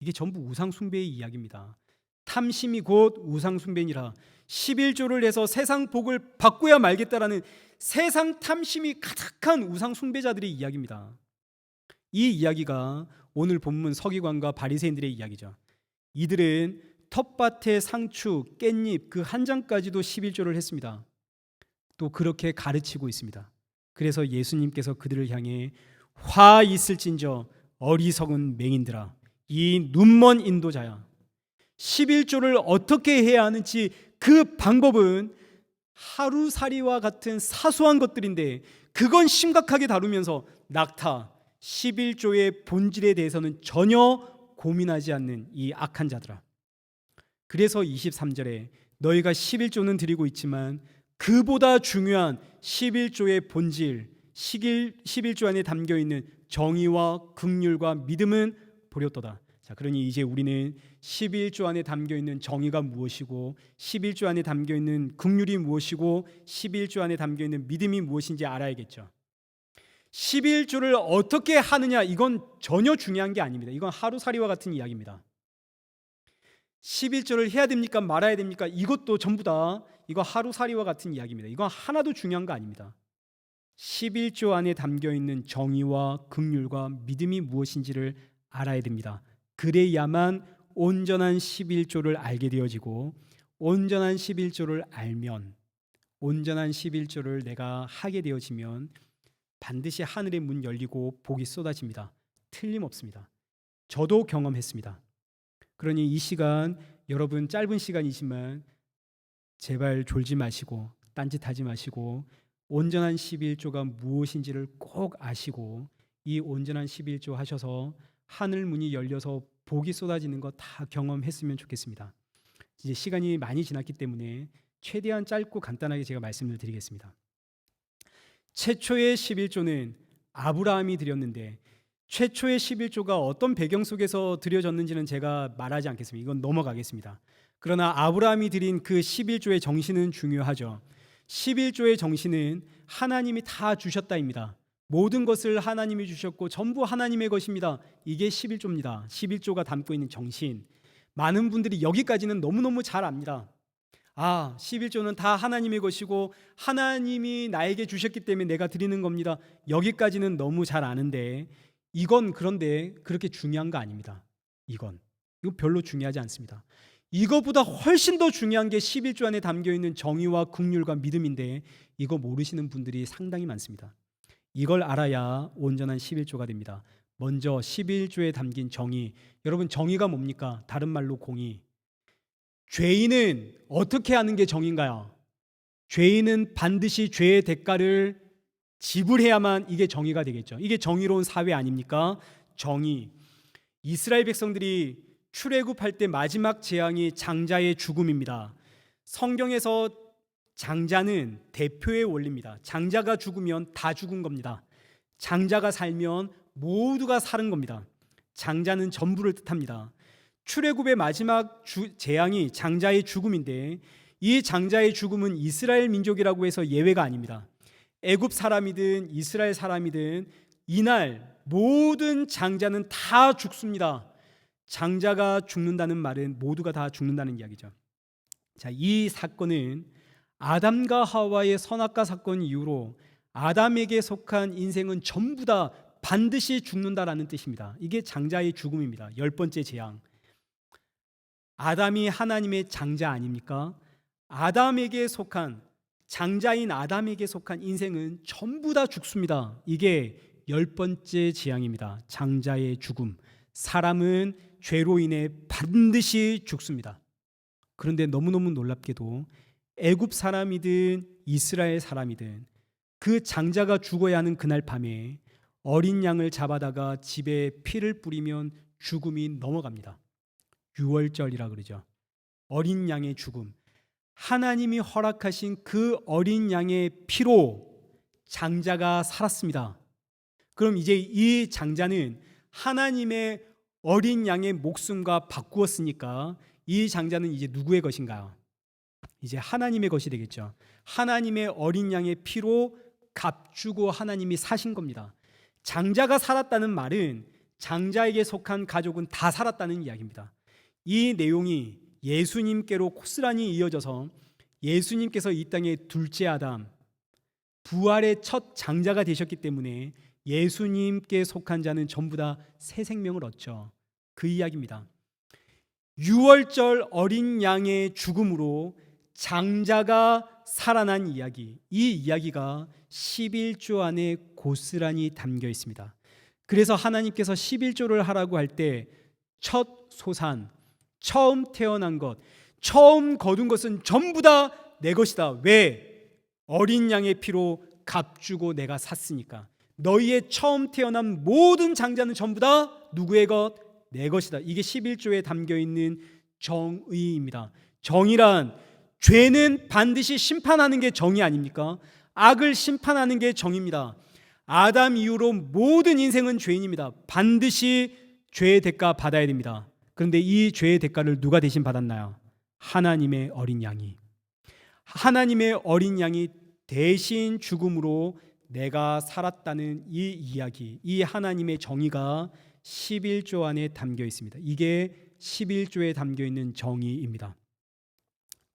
이게 전부 우상 숭배의 이야기입니다. 탐심이 곧 우상 숭배니라. 11조를 해서 세상 복을 받고야 말겠다라는 세상 탐심이 가득한 우상 숭배자들의 이야기입니다. 이 이야기가 오늘 본문 서기관과 바리새인들의 이야기죠. 이들은 텃밭의 상추, 깻잎 그 한 장까지도 11조를 했습니다. 또 그렇게 가르치고 있습니다. 그래서 예수님께서 그들을 향해 화 있을진저 어리석은 맹인들아, 이 눈먼 인도자야. 11조를 어떻게 해야 하는지 그 방법은 하루살이와 같은 사소한 것들인데 그건 심각하게 다루면서 낙타 11조의 본질에 대해서는 전혀 고민하지 않는 이 악한 자들아. 그래서 23절에 너희가 11조는 드리고 있지만 그보다 중요한 11조의 본질, 11조 안에 담겨있는 정의와 긍휼과 믿음은 버렸도다. 자, 그러니 이제 우리는 11조 안에 담겨있는 정의가 무엇이고 11조 안에 담겨있는 긍휼이 무엇이고 11조 안에 담겨있는 믿음이 무엇인지 알아야겠죠. 11조를 어떻게 하느냐, 이건 전혀 중요한 게 아닙니다. 이건 하루살이와 같은 이야기입니다. 11조를 해야 됩니까? 말아야 됩니까? 이것도 전부 다 이거 하루살이와 같은 이야기입니다. 이건 하나도 중요한 거 아닙니다. 11조 안에 담겨있는 정의와 긍휼과 믿음이 무엇인지를 알아야 됩니다. 그래야만 온전한 11조를 알게 되어지고, 온전한 11조를 알면, 온전한 11조를 내가 하게 되어지면 반드시 하늘의 문 열리고 복이 쏟아집니다. 틀림없습니다. 저도 경험했습니다. 그러니 이 시간, 여러분 짧은 시간이지만 제발 졸지 마시고 딴짓하지 마시고 온전한 11조가 무엇인지를 꼭 아시고 이 온전한 11조 하셔서 하늘 문이 열려서 복이 쏟아지는 거 다 경험했으면 좋겠습니다. 이제 시간이 많이 지났기 때문에 최대한 짧고 간단하게 제가 말씀을 드리겠습니다. 최초의 11조는 아브라함이 드렸는데 최초의 11조가 어떤 배경 속에서 드려졌는지는 제가 말하지 않겠습니다. 이건 넘어가겠습니다. 그러나 아브라함이 드린 그 11조의 정신은 중요하죠. 11조의 정신은 하나님이 다 주셨다입니다. 모든 것을 하나님이 주셨고 전부 하나님의 것입니다. 이게 11조입니다. 11조가 담고 있는 정신. 많은 분들이 여기까지는 너무너무 잘 압니다. 11조는 다 하나님의 것이고 하나님이 나에게 주셨기 때문에 내가 드리는 겁니다. 여기까지는 너무 잘 아는데 이건 그런데 그렇게 중요한 거 아닙니다. 이거 별로 중요하지 않습니다. 이거보다 훨씬 더 중요한 게 11조 안에 담겨있는 정의와 긍휼과 믿음인데 이거 모르시는 분들이 상당히 많습니다. 이걸 알아야 온전한 11조가 됩니다. 먼저 11조에 담긴 정의. 여러분, 정의가 뭡니까? 다른 말로 공의. 죄인은 어떻게 하는 게 정의인가요? 죄인은 반드시 죄의 대가를 지불해야만 이게 정의가 되겠죠. 이게 정의로운 사회 아닙니까? 정의. 이스라엘 백성들이 출애굽할 때 마지막 재앙이 장자의 죽음입니다. 성경에서 장자는 대표의 원리입니다. 장자가 죽으면 다 죽은 겁니다. 장자가 살면 모두가 사는 겁니다. 장자는 전부를 뜻합니다. 출애굽의 마지막 재앙이 장자의 죽음인데, 이 장자의 죽음은 이스라엘 민족이라고 해서 예외가 아닙니다. 애굽 사람이든 이스라엘 사람이든 이날 모든 장자는 다 죽습니다. 장자가 죽는다는 말은 모두가 다 죽는다는 이야기죠. 자, 이 사건은 아담과 하와의 선악과 사건 이후로 아담에게 속한 인생은 전부 다 반드시 죽는다라는 뜻입니다. 이게 장자의 죽음입니다. 10번째 재앙. 아담이 하나님의 장자 아닙니까? 아담에게 속한, 장자인 아담에게 속한 인생은 전부 다 죽습니다. 이게 10번째 재앙입니다. 장자의 죽음. 사람은 죄로 인해 반드시 죽습니다. 그런데 너무너무 놀랍게도 애굽 사람이든 이스라엘 사람이든 그 장자가 죽어야 하는 그날 밤에 어린 양을 잡아다가 집에 피를 뿌리면 죽음이 넘어갑니다. 유월절이라 그러죠. 어린 양의 죽음. 하나님이 허락하신 그 어린 양의 피로 장자가 살았습니다. 그럼 이제 이 장자는 하나님의 어린 양의 목숨과 바꾸었으니까 이 장자는 이제 누구의 것인가요? 이제 하나님의 것이 되겠죠. 하나님의 어린 양의 피로 값주고 하나님이 사신 겁니다. 장자가 살았다는 말은 장자에게 속한 가족은 다 살았다는 이야기입니다. 이 내용이 예수님께로 고스란히 이어져서 예수님께서 이 땅의 둘째 아담, 부활의 첫 장자가 되셨기 때문에 예수님께 속한 자는 전부 다 새 생명을 얻죠. 그 이야기입니다. 유월절 어린 양의 죽음으로 장자가 살아난 이야기, 이 이야기가 11조 안에 고스란히 담겨 있습니다. 그래서 하나님께서 11조를 하라고 할 때 첫 소산, 처음 태어난 것, 처음 거둔 것은 전부 다 내 것이다. 왜? 어린 양의 피로 값주고 내가 샀으니까. 너희의 처음 태어난 모든 장자는 전부 다 누구의 것? 내 것이다. 이게 11조에 담겨 있는 정의입니다. 정의란, 죄는 반드시 심판하는 게 정의 아닙니까? 악을 심판하는 게 정의입니다. 아담 이후로 모든 인생은 죄인입니다. 반드시 죄의 대가 받아야 됩니다. 그런데 이 죄의 대가를 누가 대신 받았나요? 하나님의 어린 양이. 하나님의 어린 양이 대신 죽음으로 내가 살았다는 이 이야기, 이 하나님의 정의가 11조 안에 담겨 있습니다. 이게 11조에 담겨 있는 정의입니다.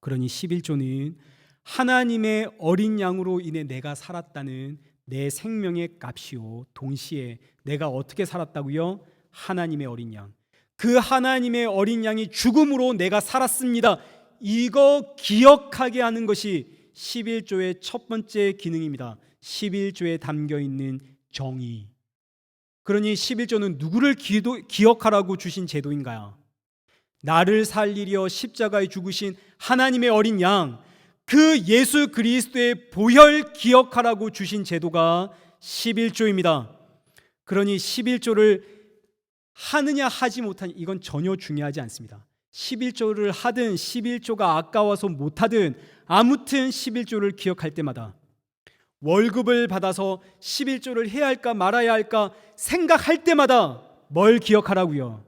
그러니 11조는 하나님의 어린 양으로 인해 내가 살았다는 내 생명의 값이요, 동시에 내가 어떻게 살았다고요? 하나님의 어린 양. 그 하나님의 어린 양이 죽음으로 내가 살았습니다. 이거 기억하게 하는 것이 11조의 첫 번째 기능입니다. 11조에 담겨 있는 정의. 그러니 11조는 누구를 기억하라고 주신 제도인가요? 나를 살리려 십자가에 죽으신 하나님의 어린 양, 그 예수 그리스도의 보혈 기억하라고 주신 제도가 11조입니다. 그러니 11조를 하느냐 하지 못하냐 이건 전혀 중요하지 않습니다. 11조를 하든 11조가 아까워서 못하든 아무튼 11조를 기억할 때마다 월급을 받아서 11조를 해야 할까 말아야 할까 생각할 때마다 뭘 기억하라고요?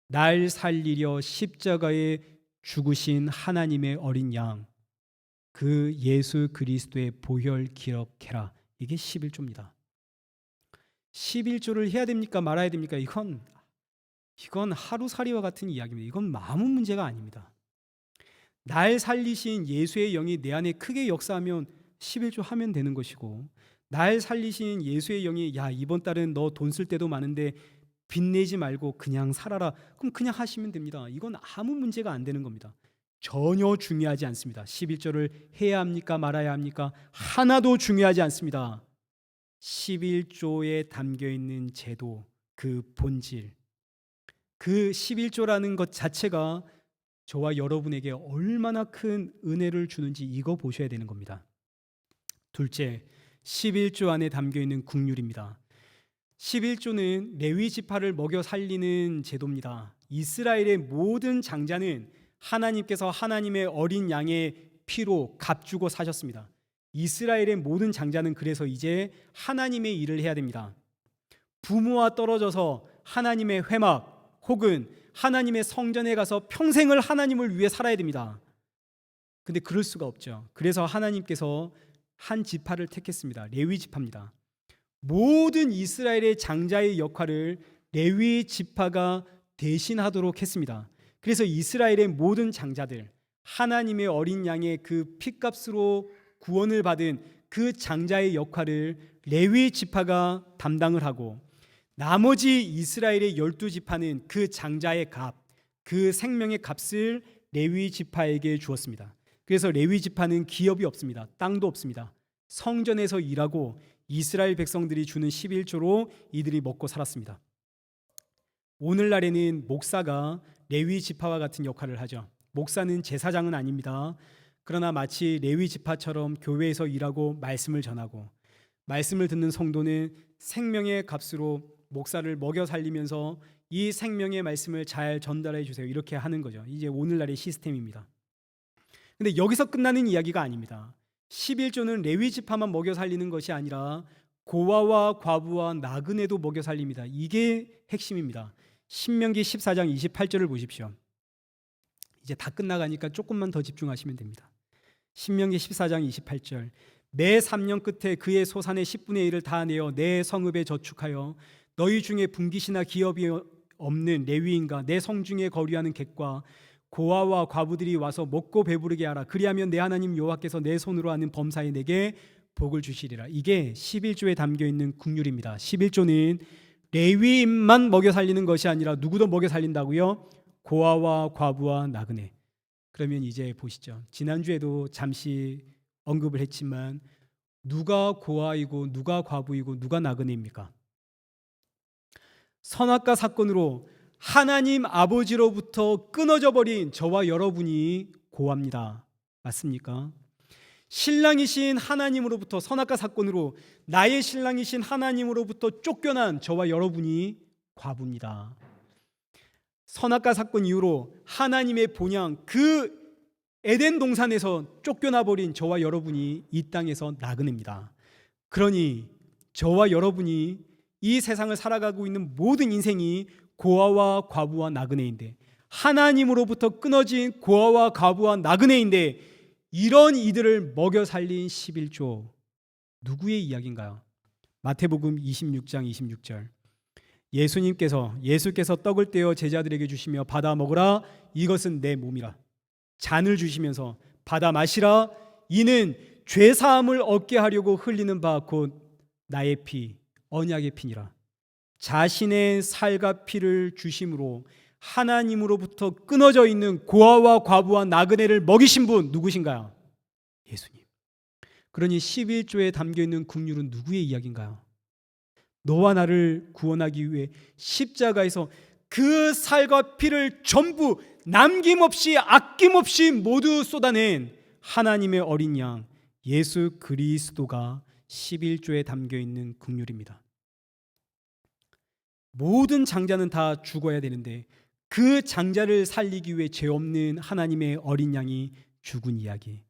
날 살리려 십자가에 죽으신 하나님의 어린 양, 그 예수 그리스도의 보혈 기억해라. 이게 11조입니다. 11조를 해야 됩니까 말아야 됩니까? 이건 하루살이와 같은 이야기입니다. 이건 아무 문제가 아닙니다. 날 살리신 예수의 영이 내 안에 크게 역사하면 11조 하면 되는 것이고, 날 살리신 예수의 영이 야 이번 달은 너 돈 쓸 때도 많은데 빚내지 말고 그냥 살아라. 그럼 그냥 하시면 됩니다. 이건 아무 문제가 안 되는 겁니다. 전혀 중요하지 않습니다. 11조를 해야 합니까 말아야 합니까? 하나도 중요하지 않습니다. 11조에 담겨있는 제도, 그 본질, 그 11조라는 것 자체가 저와 여러분에게 얼마나 큰 은혜를 주는지 이거 보셔야 되는 겁니다. 둘째, 11조 안에 담겨있는 국률입니다. 11조는 레위 지파를 먹여 살리는 제도입니다. 이스라엘의 모든 장자는 하나님께서 하나님의 어린 양의 피로 값주고 사셨습니다. 이스라엘의 모든 장자는 그래서 이제 하나님의 일을 해야 됩니다. 부모와 떨어져서 하나님의 회막 혹은 하나님의 성전에 가서 평생을 하나님을 위해 살아야 됩니다. 근데 그럴 수가 없죠. 그래서 하나님께서 한 지파를 택했습니다. 레위 지파입니다. 모든 이스라엘의 장자의 역할을 레위 지파가 대신하도록 했습니다. 그래서 이스라엘의 모든 장자들, 하나님의 어린 양의 그 핏값으로 구원을 받은 그 장자의 역할을 레위 지파가 담당을 하고, 나머지 이스라엘의 12지파는 그 장자의 값, 그 생명의 값을 레위 지파에게 주었습니다. 그래서 레위 지파는 기업이 없습니다. 땅도 없습니다. 성전에서 일하고 이스라엘 백성들이 주는 11조로 이들이 먹고 살았습니다. 오늘날에는 목사가 레위 지파와 같은 역할을 하죠. 목사는 제사장은 아닙니다. 그러나 마치 레위 지파처럼 교회에서 일하고 말씀을 전하고, 말씀을 듣는 성도는 생명의 값으로 목사를 먹여 살리면서 이 생명의 말씀을 잘 전달해 주세요. 이렇게 하는 거죠. 이제 오늘날의 시스템입니다. 근데 여기서 끝나는 이야기가 아닙니다. 11조는 레위 지파만 먹여 살리는 것이 아니라 고아와 과부와 나그네도 먹여 살립니다. 이게 핵심입니다. 신명기 14장 28절을 보십시오. 이제 다 끝나가니까 조금만 더 집중하시면 됩니다. 신명기 14장 28절, 매 3년 끝에 그의 소산의 10분의 1을 다 내어 내 성읍에 저축하여 너희 중에 분깃이나 기업이 없는 레위인과 내 성중에 거류하는 객과 고아와 과부들이 와서 먹고 배부르게 하라. 그리하면 내 하나님 여호와께서 내 손으로 하는 범사에 내게 복을 주시리라. 이게 11조에 담겨 있는 국률입니다. 11조는 레위인만 먹여 살리는 것이 아니라 누구도 먹여 살린다고요? 고아와 과부와 나그네. 그러면 이제 보시죠. 지난주에도 잠시 언급을 했지만 누가 고아이고 누가 과부이고 누가 나그네입니까? 선악과 사건으로 하나님 아버지로부터 끊어져 버린 저와 여러분이 고아입니다. 맞습니까? 신랑이신 하나님으로부터, 선악과 사건으로 나의 신랑이신 하나님으로부터 쫓겨난 저와 여러분이 과부입니다. 선악과 사건 이후로 하나님의 본향, 그 에덴 동산에서 쫓겨나 버린 저와 여러분이 이 땅에서 나그네입니다. 그러니 저와 여러분이 이 세상을 살아가고 있는 모든 인생이 고아와 과부와 나그네인데, 하나님으로부터 끊어진 고아와 과부와 나그네인데, 이런 이들을 먹여 살린 11조, 누구의 이야기인가요? 마태복음 26장 26절, 예수께서 떡을 떼어 제자들에게 주시며 받아 먹으라, 이것은 내 몸이라. 잔을 주시면서 받아 마시라, 이는 죄 사함을 얻게 하려고 흘리는 바 곧 나의 피, 언약의 피니라. 자신의 살과 피를 주심으로 하나님으로부터 끊어져 있는 고아와 과부와 나그네를 먹이신 분 누구신가요? 예수님. 그러니 11조에 담겨 있는 국률은 누구의 이야기인가요? 너와 나를 구원하기 위해 십자가에서 그 살과 피를 전부 남김없이 아낌없이 모두 쏟아낸 하나님의 어린 양 예수 그리스도가 11조에 담겨 있는 국률입니다. 모든 장자는 다 죽어야 되는데 그 장자를 살리기 위해 죄 없는 하나님의 어린 양이 죽은 이야기,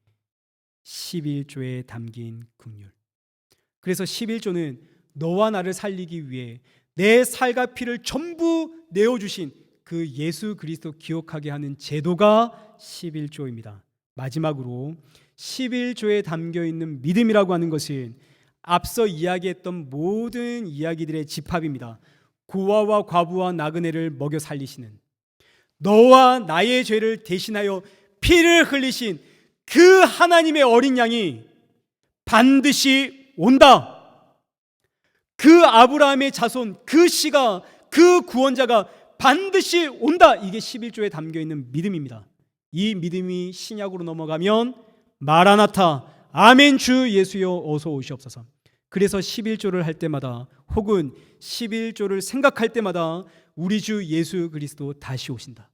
11조에 담긴 국률. 그래서 11조는 너와 나를 살리기 위해 내 살과 피를 전부 내어주신 그 예수 그리스도 기억하게 하는 제도가 11조입니다. 마지막으로 11조에 담겨 있는 믿음이라고 하는 것은 앞서 이야기했던 모든 이야기들의 집합입니다. 고아와 과부와 나그네를 먹여 살리시는, 너와 나의 죄를 대신하여 피를 흘리신 그 하나님의 어린 양이 반드시 온다. 그 아브라함의 자손, 그 씨가, 그 구원자가 반드시 온다. 이게 11조에 담겨 있는 믿음입니다. 이 믿음이 신약으로 넘어가면 마라나타, 아멘 주 예수여 어서 오시옵소서. 그래서 11조를 할 때마다 혹은 11조를 생각할 때마다 우리 주 예수 그리스도 다시 오신다.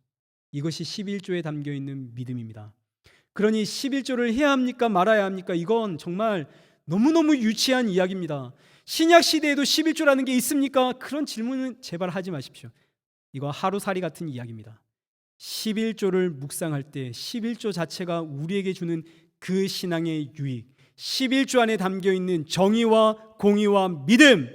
이것이 11조에 담겨 있는 믿음입니다. 그러니 11조를 해야 합니까 말아야 합니까? 이건 정말 너무너무 유치한 이야기입니다. 신약 시대에도 11조라는 게 있습니까? 그런 질문은 제발 하지 마십시오. 이거 하루살이 같은 이야기입니다. 11조를 묵상할 때 11조 자체가 우리에게 주는 그 신앙의 유익, 11조 안에 담겨 있는 정의와 공의와 믿음,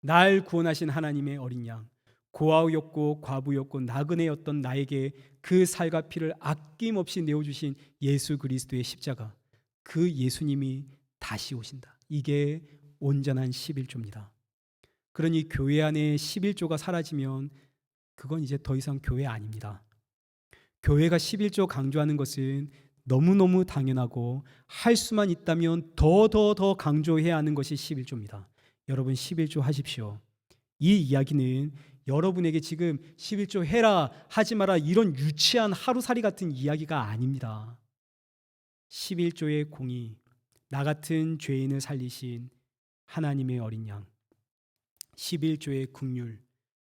날 구원하신 하나님의 어린 양, 고아였고 과부였고 나그네였던 나에게 그 살과 피를 아낌없이 내어주신 예수 그리스도의 십자가, 그 예수님이 다시 오신다. 이게 온전한 11조입니다. 그러니 교회 안에 11조가 사라지면 그건 이제 더 이상 교회 아닙니다. 교회가 11조 강조하는 것은 너무너무 당연하고 할 수만 있다면 더 강조해야 하는 것이 11조입니다. 여러분 11조 하십시오. 이 이야기는 여러분에게 지금 11조 해라 하지 마라 이런 유치한 하루살이 같은 이야기가 아닙니다. 11조의 공의, 나 같은 죄인을 살리신 하나님의 어린 양, 11조의 긍휼,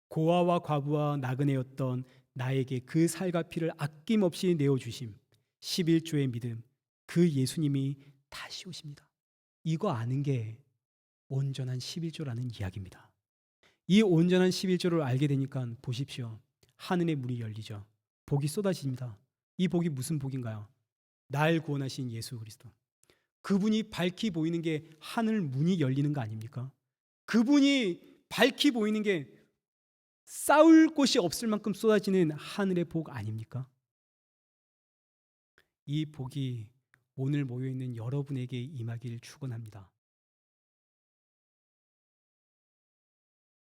고아와 과부와 나그네였던 나에게 그 살과 피를 아낌없이 내어주심, 11조의 믿음, 그 예수님이 다시 오십니다. 이거 아는 게 온전한 11조라는 이야기입니다. 이 온전한 11조를 알게 되니까 보십시오. 하늘의 문이 열리죠. 복이 쏟아집니다. 이 복이 무슨 복인가요? 날 구원하신 예수 그리스도. 그분이 밝히 보이는 게 하늘 문이 열리는 거 아닙니까? 그분이 밝히 보이는 게 싸울 곳이 없을 만큼 쏟아지는 하늘의 복 아닙니까? 이 복이 오늘 모여있는 여러분에게 임하길 축원합니다.